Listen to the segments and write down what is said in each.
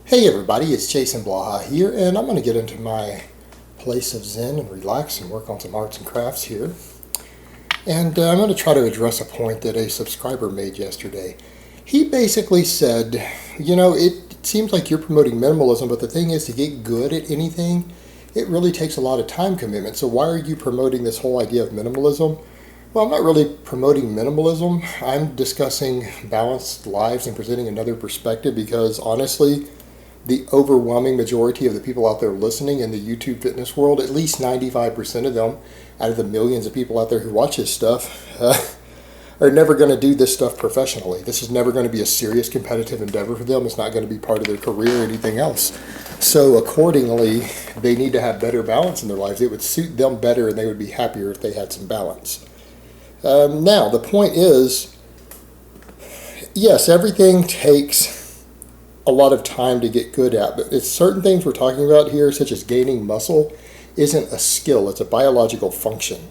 Hey everybody, it's Jason Blaha here, and I'm going to get into my place of zen and relax and work on some arts and crafts here. And I'm going to try to address a point that a subscriber made yesterday. He basically said, it seems like you're promoting minimalism, but the thing is, to get good at anything, it really takes a lot of time commitment. So why are you promoting this whole idea of minimalism? Well, I'm not really promoting minimalism. I'm discussing balanced lives and presenting another perspective because honestly, the overwhelming majority of the people out there listening in the YouTube fitness world, at least 95% of them, out of the millions of people out there who watch this stuff, are never going to do this stuff professionally. This is never going to be a serious competitive endeavor for them. It's not going to be part of their career or anything else. So accordingly, they need to have better balance in their lives. It would suit them better and they would be happier if they had some balance. Now, the point is, yes, everything takes a lot of time to get good at, but it's certain things we're talking about here, such as gaining muscle, isn't a skill. It's a biological function.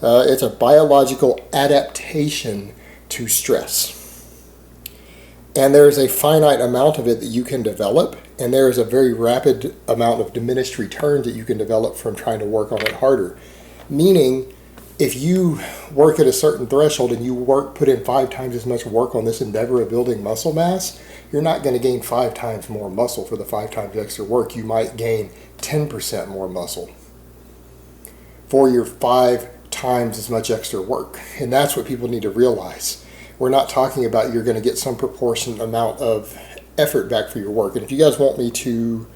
It's a biological adaptation to stress. And there's a finite amount of it that you can develop, and there is a very rapid amount of diminished returns that you can develop from trying to work on it harder. Meaning, if you work at a certain threshold and you put in 5 times as much work on this endeavor of building muscle mass, you're not going to gain 5 times more muscle for the 5 times extra work. You might gain 10% more muscle for your 5 times as much extra work. And that's what people need to realize. We're not talking about you're going to get some proportionate amount of effort back for your work. And if you guys want me to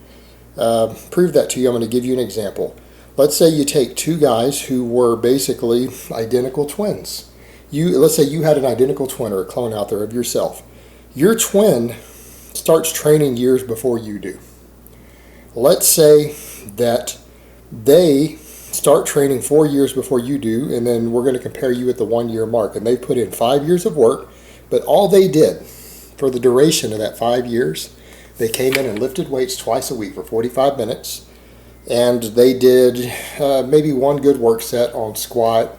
prove that to you, I'm going to give you an example. Let's say you take 2 guys who were basically identical twins. Let's say you had an identical twin or a clone out there of yourself. Your twin starts training years before you do. Let's say that they start training 4 years before you do, and then we're going to compare you at the 1-year mark. And they put in 5 years of work, but all they did for the duration of that 5 years, they came in and lifted weights twice a week for 45 minutes. And they did maybe 1 good work set on squat,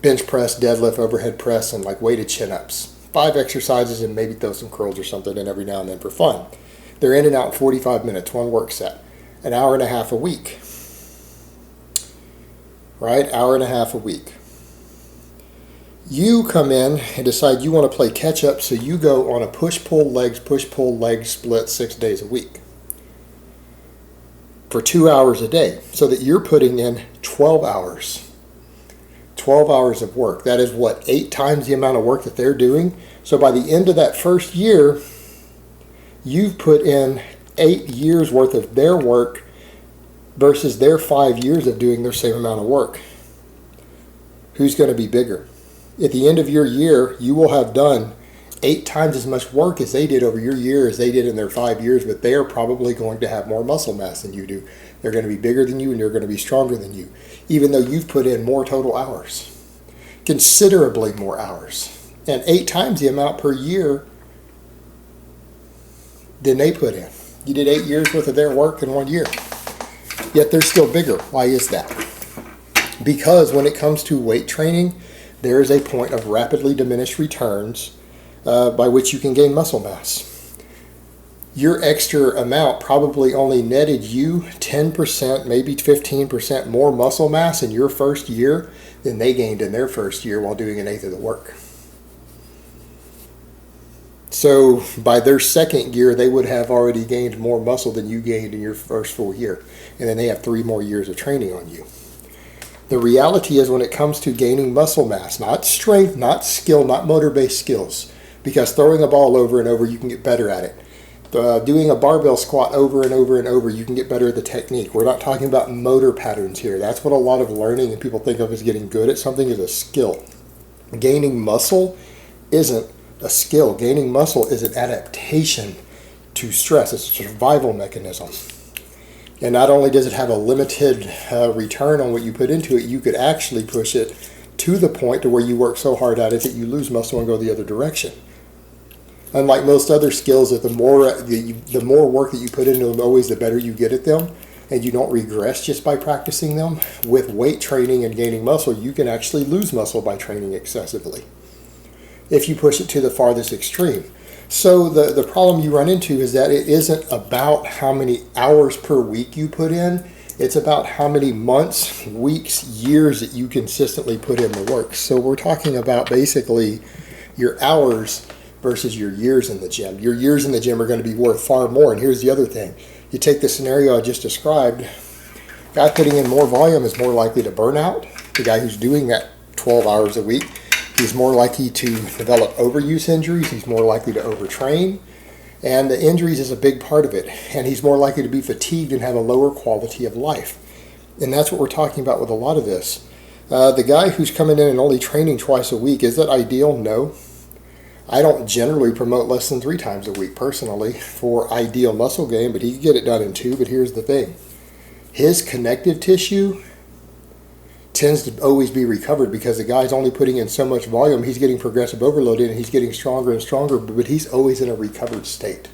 bench press, deadlift, overhead press, and like weighted chin-ups. 5 exercises and maybe throw some curls or something in every now and then for fun. They're in and out in 45 minutes, 1 work set. An hour and a half a week. Right? Hour and a half a week. You come in and decide you want to play catch-up, so you go on a push-pull leg split 6 days a week. For 2 hours a day, so that you're putting in 12 hours. 12 hours of work. That is what? 8 times the amount of work that they're doing. So by the end of that first year, you've put in 8 years worth of their work versus their 5 years of doing their same amount of work. Who's going to be bigger? At the end of your year, you will have done 8 times as much work as they did over your year as they did in their 5 years, but they are probably going to have more muscle mass than you do. They're going to be bigger than you and they're going to be stronger than you, even though you've put in more total hours, considerably more hours, and 8 times the amount per year than they put in. You did 8 years worth of their work in 1 year, yet they're still bigger. Why is that? Because when it comes to weight training, there is a point of rapidly diminished returns by which you can gain muscle mass. Your extra amount probably only netted you 10%, maybe 15% more muscle mass in your first year than they gained in their first year while doing 1/8 of the work. So by their second year, they would have already gained more muscle than you gained in your first full year. And then they have 3 more years of training on you. The reality is, when it comes to gaining muscle mass, not strength, not skill, not motor-based skills, because throwing a ball over and over, you can get better at it. Doing a barbell squat over and over and over, you can get better at the technique. We're not talking about motor patterns here. That's what a lot of learning and people think of as getting good at something is a skill. Gaining muscle isn't a skill. Gaining muscle is an adaptation to stress. It's a survival mechanism. And not only does it have a limited return on what you put into it, you could actually push it to the point to where you work so hard at it that you lose muscle and go the other direction. Unlike most other skills, that the more work that you put into them, always the better you get at them, and you don't regress just by practicing them. With weight training and gaining muscle, you can actually lose muscle by training excessively if you push it to the farthest extreme. So the problem you run into is that it isn't about how many hours per week you put in. It's about how many months, weeks, years that you consistently put in the work. So we're talking about basically your hours versus your years in the gym. Your years in the gym are going to be worth far more. And here's the other thing. You take the scenario I just described, guy putting in more volume is more likely to burn out. The guy who's doing that 12 hours a week, he's more likely to develop overuse injuries. He's more likely to overtrain. And the injuries is a big part of it. And he's more likely to be fatigued and have a lower quality of life. And that's what we're talking about with a lot of this. The guy who's coming in and only training twice a week, is that ideal? No. I don't generally promote less than 3 times a week personally for ideal muscle gain, but he can get it done in 2. But here's the thing. His connective tissue tends to always be recovered because the guy's only putting in so much volume. He's getting progressive overload in and he's getting stronger and stronger, but he's always in a recovered state.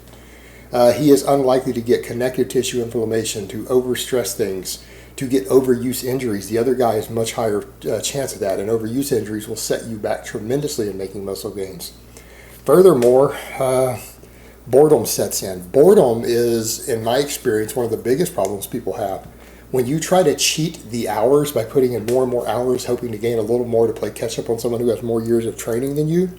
He is unlikely to get connective tissue inflammation, to overstress things, to get overuse injuries. The other guy has much higher chance of that, and overuse injuries will set you back tremendously in making muscle gains. Furthermore, boredom sets in. Boredom is, in my experience, one of the biggest problems people have. When you try to cheat the hours by putting in more and more hours, hoping to gain a little more to play catch up on someone who has more years of training than you,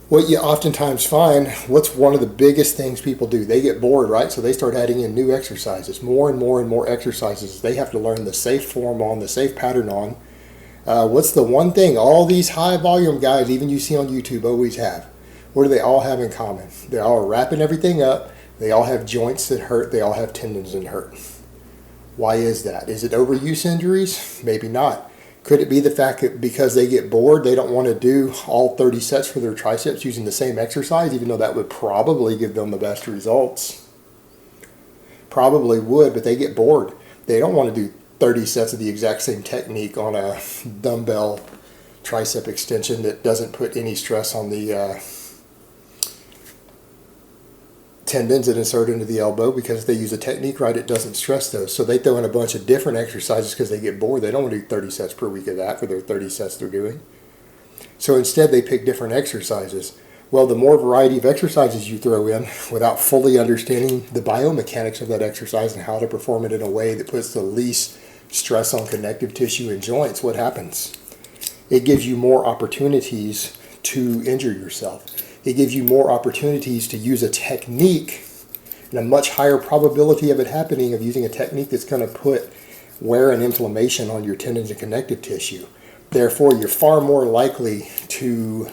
what you oftentimes find, what's one of the biggest things people do? They get bored, right? So they start adding in new exercises, more and more and more exercises. They have to learn the safe form on, the safe pattern on. What's the one thing all these high volume guys, even you see on YouTube, always have? What do they all have in common? They all are wrapping everything up. They all have joints that hurt. They all have tendons that hurt. Why is that? Is it overuse injuries? Maybe not. Could it be the fact that because they get bored, they don't want to do all 30 sets for their triceps using the same exercise, even though that would probably give them the best results? Probably would, but they get bored. They don't want to do 30 sets of the exact same technique on a dumbbell tricep extension that doesn't put any stress on the tendons that insert into the elbow, because if they use a technique right, it doesn't stress those. So they throw in a bunch of different exercises because they get bored. They don't want to do 30 sets per week of that for their 30 sets they're doing. So instead they pick different exercises. Well, the more variety of exercises you throw in without fully understanding the biomechanics of that exercise and how to perform it in a way that puts the least stress on connective tissue and joints, what happens? It gives you more opportunities to injure yourself. It gives you more opportunities to use a technique and a much higher probability of it happening, of using a technique that's going to put wear and inflammation on your tendons and connective tissue. Therefore, you're far more likely to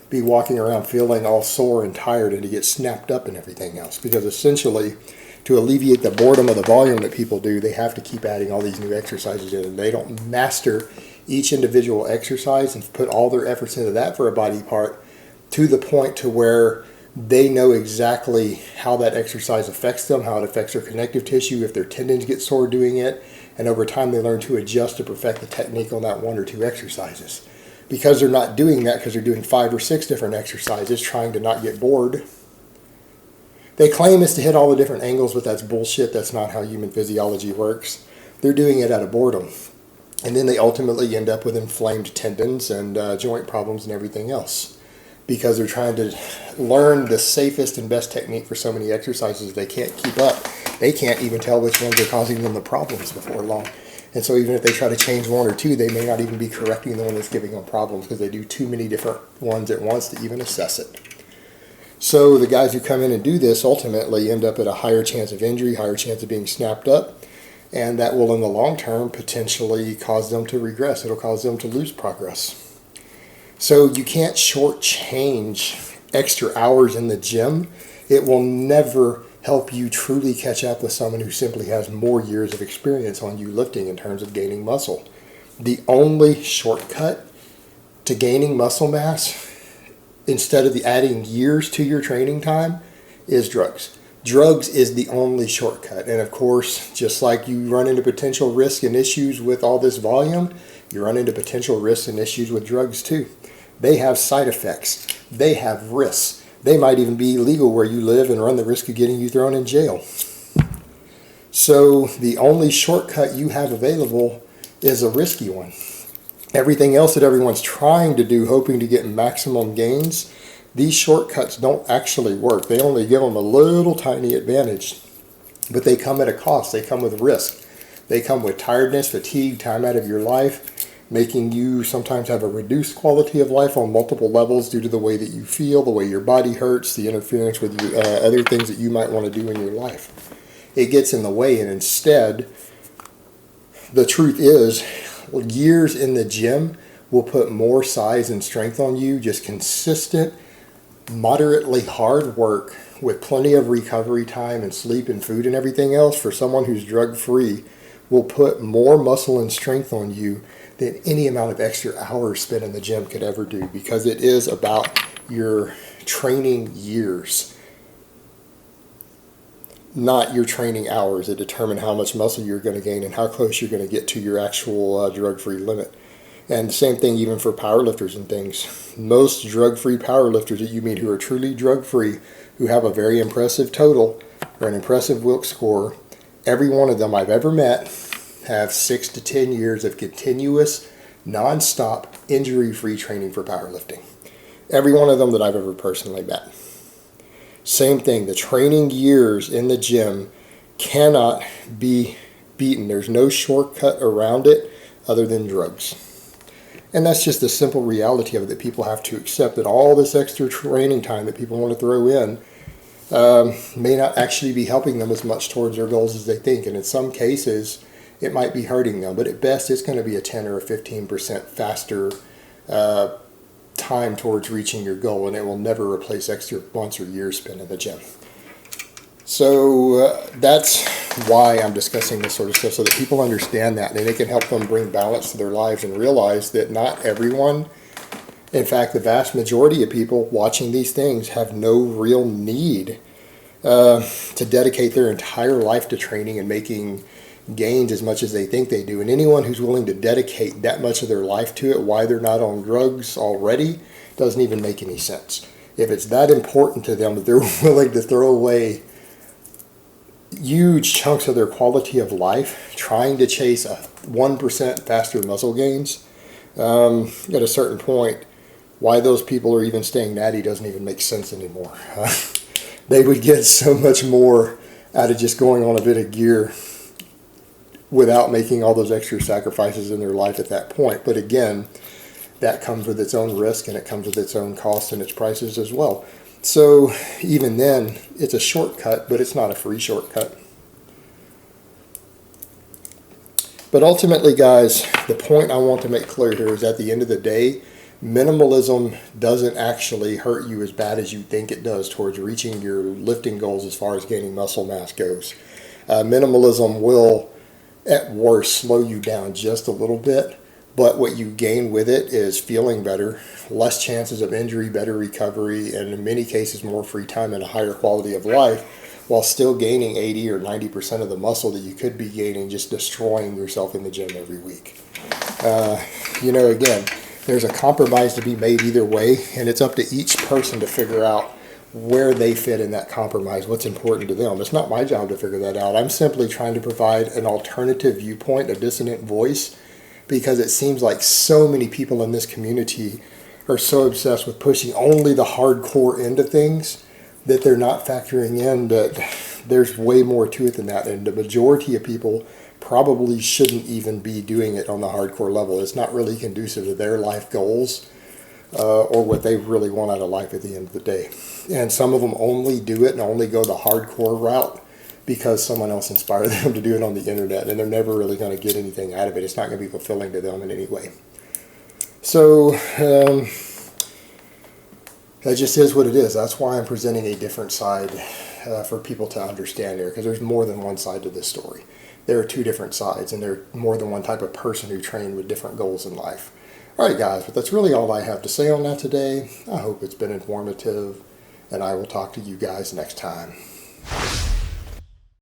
be walking around feeling all sore and tired and to get snapped up and everything else. Because essentially, to alleviate the boredom of the volume that people do, they have to keep adding all these new exercises in, and they don't master each individual exercise and put all their efforts into that for a body part to the point to where they know exactly how that exercise affects them, how it affects their connective tissue, if their tendons get sore doing it, and over time they learn to adjust to perfect the technique on that 1 or 2 exercises. Because they're not doing that, because they're doing 5 or 6 different exercises trying to not get bored. They claim it's to hit all the different angles, but that's bullshit. That's not how human physiology works. They're doing it out of boredom. And then they ultimately end up with inflamed tendons and joint problems and everything else, because they're trying to learn the safest and best technique for so many exercises they can't keep up. They can't even tell which ones are causing them the problems before long. And so even if they try to change 1 or 2, they may not even be correcting the one that's giving them problems, because they do too many different ones at once to even assess it. So the guys who come in and do this ultimately end up at a higher chance of injury, higher chance of being snapped up, and that will in the long term potentially cause them to regress. It'll cause them to lose progress. So you can't shortchange extra hours in the gym. It will never help you truly catch up with someone who simply has more years of experience on you lifting in terms of gaining muscle. The only shortcut to gaining muscle mass, instead of adding years to your training time, is drugs. Drugs is the only shortcut. And of course, just like you run into potential risk and issues with all this volume, you run into potential risks and issues with drugs too. They have side effects. They have risks. They might even be illegal where you live and run the risk of getting you thrown in jail. So the only shortcut you have available is a risky one. Everything else that everyone's trying to do, hoping to get maximum gains, These shortcuts don't actually work. They only give them a little tiny advantage, but they come at a cost. They come with risk. They come with tiredness, fatigue, time out of your life, making you sometimes have a reduced quality of life on multiple levels due to the way that you feel, the way your body hurts, the interference with other things that you might want to do in your life. It gets in the way, and instead, the truth is, years in the gym will put more size and strength on you. Just consistent, moderately hard work with plenty of recovery time and sleep and food and everything else for someone who's drug-free will put more muscle and strength on you than any amount of extra hours spent in the gym could ever do, because it is about your training years, not your training hours, that determine how much muscle you're going to gain and how close you're going to get to your actual drug-free limit. And the same thing even for powerlifters and things. Most drug-free powerlifters that you meet who are truly drug-free, who have a very impressive total or an impressive Wilks score, every one of them I've ever met have 6 to 10 years of continuous, non-stop, injury-free training for powerlifting. Every one of them that I've ever personally met. Same thing, the training years in the gym cannot be beaten. There's no shortcut around it other than drugs. And that's just the simple reality of it, that people have to accept, that all this extra training time that people want to throw in may not actually be helping them as much towards their goals as they think. And in some cases, it might be hurting them. But at best, it's going to be a 10 or a 15% faster time towards reaching your goal. And it will never replace extra months or years spent in the gym. So that's why I'm discussing this sort of stuff, so that people understand that and it can help them bring balance to their lives and realize that not everyone, in fact, the vast majority of people watching these things have no real need to dedicate their entire life to training and making gains as much as they think they do. And anyone who's willing to dedicate that much of their life to it, why they're not on drugs already, doesn't even make any sense. If it's that important to them that they're willing to throw away huge chunks of their quality of life trying to chase a 1% faster muscle gains, at a certain point, why those people are even staying natty doesn't even make sense anymore. They would get so much more out of just going on a bit of gear without making all those extra sacrifices in their life at that point. But again, that comes with its own risk, and it comes with its own costs and its prices as well. So even then, it's a shortcut, but it's not a free shortcut. But ultimately, guys, the point I want to make clear here is, at the end of the day, minimalism doesn't actually hurt you as bad as you think it does towards reaching your lifting goals as far as gaining muscle mass goes. Minimalism will, at worst, slow you down just a little bit. But what you gain with it is feeling better, less chances of injury, better recovery, and in many cases more free time and a higher quality of life, while still gaining 80 or 90% of the muscle that you could be gaining just destroying yourself in the gym every week. Again, there's a compromise to be made either way, and it's up to each person to figure out where they fit in that compromise, what's important to them. It's not my job to figure that out. I'm simply trying to provide an alternative viewpoint, a dissonant voice, because it seems like so many people in this community are so obsessed with pushing only the hardcore end of things that they're not factoring in that there's way more to it than that. And the majority of people probably shouldn't even be doing it on the hardcore level. It's not really conducive to their life goals or what they really want out of life at the end of the day. And some of them only do it and only go the hardcore route because someone else inspired them to do it on the internet, and they're never really going to get anything out of it. It's not going to be fulfilling to them in any way. So that just is what it is. That's why I'm presenting a different side for people to understand there, because there's more than one side to this story. There are two different sides, and there's more than one type of person who train with different goals in life. All right, guys, but that's really all I have to say on that today. I hope it's been informative, and I will talk to you guys next time.